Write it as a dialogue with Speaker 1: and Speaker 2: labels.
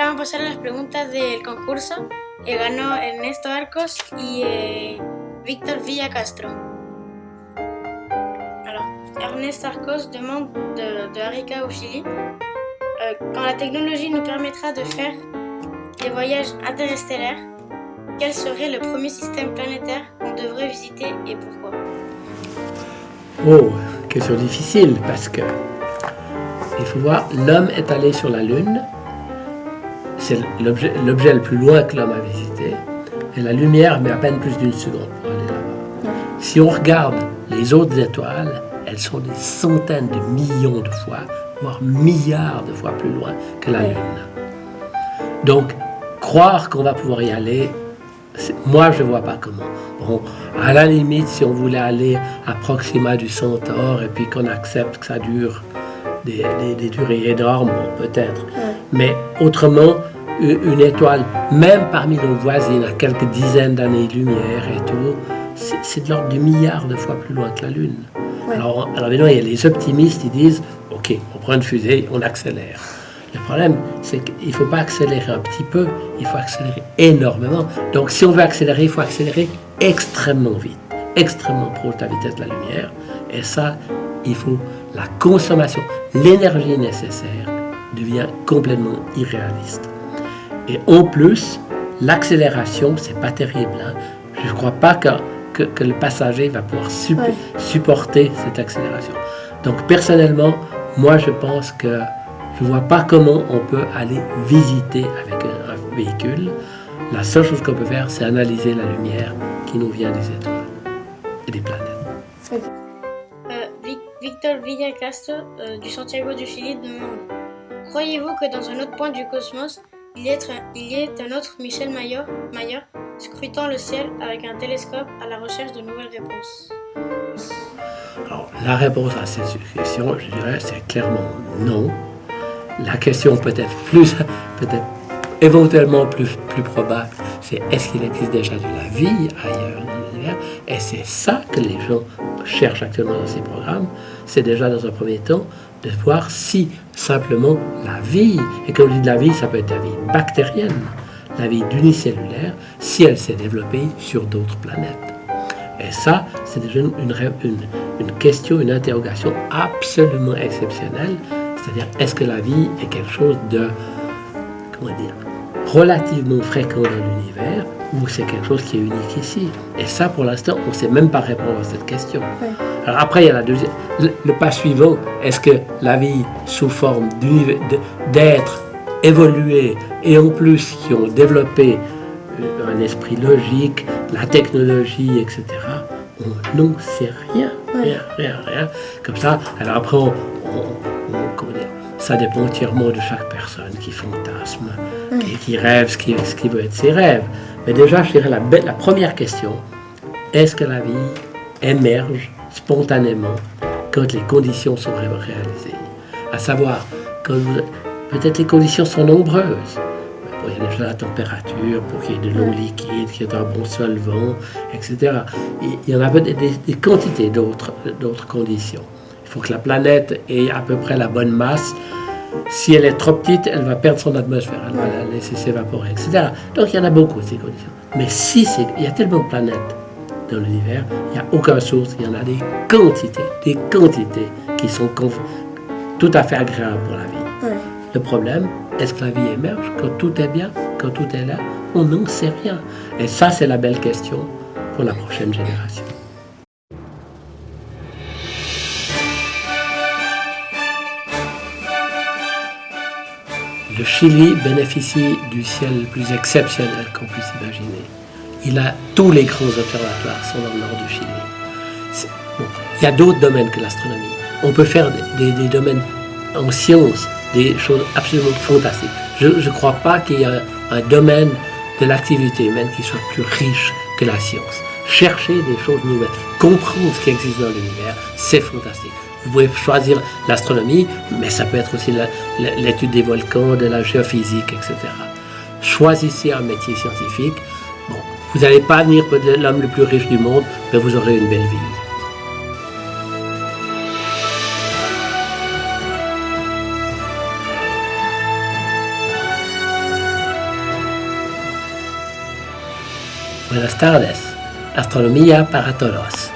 Speaker 1: vamos a pasar a las preguntas del concurso. Ganó Ernesto Arcos y Víctor Villa Castro. Alors, Ernesto Arcos demande de Arica au Chili quand la technologie nous permettra de faire des voyages interstellaires, quel serait le premier système planétaire qu'on devrait visiter et pourquoi?
Speaker 2: Oh, question difficile parce que il faut voir, l'homme est allé sur la Lune, c'est l'objet le plus loin que l'homme a visité, et la lumière met à peine plus d'une seconde pour aller là-bas. Si on regarde les autres étoiles, elles sont des centaines de millions de fois, voire milliards de fois plus loin que la Lune. Donc, croire qu'on va pouvoir y aller, moi je ne vois pas comment. Bon, à la limite, si on voulait aller à Proxima du Centaure et puis qu'on accepte que ça dure des durées énormes, bon, peut-être. Mais autrement, une étoile, même parmi nos voisines, à quelques dizaines d'années-lumière et tout, c'est de l'ordre de milliards de fois plus loin que la Lune. Alors maintenant, il y a les optimistes, ils disent, OK, on prend une fusée, on accélère. Le problème, c'est qu'il ne faut pas accélérer un petit peu, il faut accélérer énormément. Donc, si on veut accélérer, il faut accélérer extrêmement vite, extrêmement proche de la vitesse de la lumière. Et ça, il faut la consommation, l'énergie nécessaire devient complètement irréaliste. Et en plus, l'accélération, c'est pas terrible. Hein. Je ne crois pas que le passager va pouvoir supporter cette accélération. Donc, personnellement, moi, je pense que je ne vois pas comment on peut aller visiter avec un véhicule. La seule chose qu'on peut faire, c'est analyser la lumière qui nous vient des étoiles et des planètes.
Speaker 1: Victor Villa Castro du Santiago du Chili demande: croyez-vous que dans un autre point du cosmos, il y ait un autre Michel Mayor scrutant le ciel avec un télescope à la recherche de nouvelles réponses?
Speaker 2: Alors, la réponse à cette question, je dirais, c'est clairement non. La question peut-être éventuellement plus probable, c'est est-ce qu'il existe déjà de la vie ailleurs dans l'univers? Et c'est ça que les gens cherchent actuellement dans ces programmes. C'est déjà dans un premier temps de voir si simplement la vie, et comme je dis la vie, ça peut être la vie bactérienne, la vie unicellulaire, si elle s'est développée sur d'autres planètes. Et ça, c'est déjà une question, une interrogation absolument exceptionnelle. C'est-à-dire, est-ce que la vie est quelque chose de, relativement fréquent dans l'univers, ou c'est quelque chose qui est unique ici? Et ça, pour l'instant, on ne sait même pas répondre à cette question. Alors après, il y a le pas suivant. Est-ce que la vie, sous forme d'êtres évolués, et en plus qui ont développé un esprit logique, la technologie, etc., on n'en sait rien. Comme ça, alors après, ça dépend entièrement de chaque personne qui fantasme, qui rêve ce qui veut être ses rêves. Mais déjà, je dirais la première question, est-ce que la vie émerge spontanément quand les conditions sont réalisées? À savoir, peut-être les conditions sont nombreuses. Il y a déjà la température, pour qu'il y ait de l'eau liquide, qu'il y ait un bon solvant, etc. Il y en a des quantités d'autres conditions. Il faut que la planète ait à peu près la bonne masse. Si elle est trop petite, elle va perdre son atmosphère, elle va la laisser s'évaporer, etc. Donc il y en a beaucoup, ces conditions. Mais il y a tellement de planètes dans l'univers, il n'y a aucune source, il y en a des quantités qui sont tout à fait agréables pour la vie. Le problème, est-ce que la vie émerge quand tout est bien, quand tout est là? On n'en sait rien. Et ça, c'est la belle question pour la prochaine génération. Le Chili bénéficie du ciel le plus exceptionnel qu'on puisse imaginer. Tous les grands observatoires sont dans le nord du Chili. Il y a d'autres domaines que l'astronomie. On peut faire des domaines en sciences, des choses absolument fantastiques. Je ne crois pas qu'il y ait un domaine de l'activité humaine qui soit plus riche que la science. Chercher des choses nouvelles, comprendre ce qui existe dans l'univers, c'est fantastique. Vous pouvez choisir l'astronomie, mais ça peut être aussi l'étude des volcans, de la géophysique, etc. Choisissez un métier scientifique. Bon, vous n'allez pas devenir l'homme le plus riche du monde, mais vous aurez une belle vie. Buenas tardes. Astronomía para todos.